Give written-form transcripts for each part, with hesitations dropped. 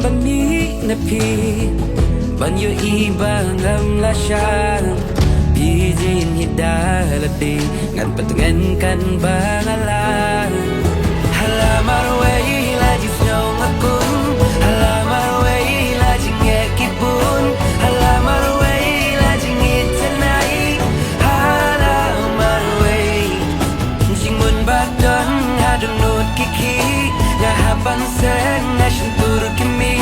bani na pi ban yo iba ngam la shan pi jin hidalati ngan patungan kan bangalan halamar way la jisno ngakun halamar way la jingekipun halamar way la jingitanai halamar way jingmun badan hadun not kiki ngahapan sen nashentur kimi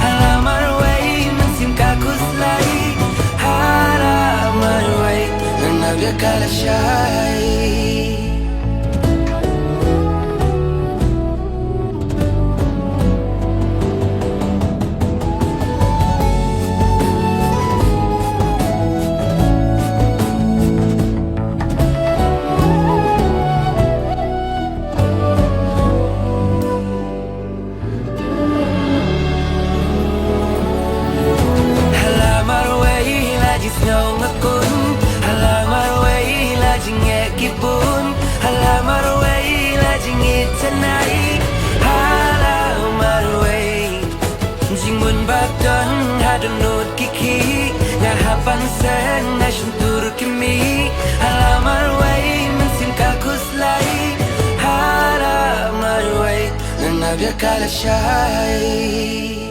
halamar way mensim kakus lai halamar way nabya kala shai Kipun halamar way la jingit tanai halamar way jingmun badan hadun not kiki ngahapan sen nashentur kimi halamar way mensim kakus lai halamar way nabya kala shai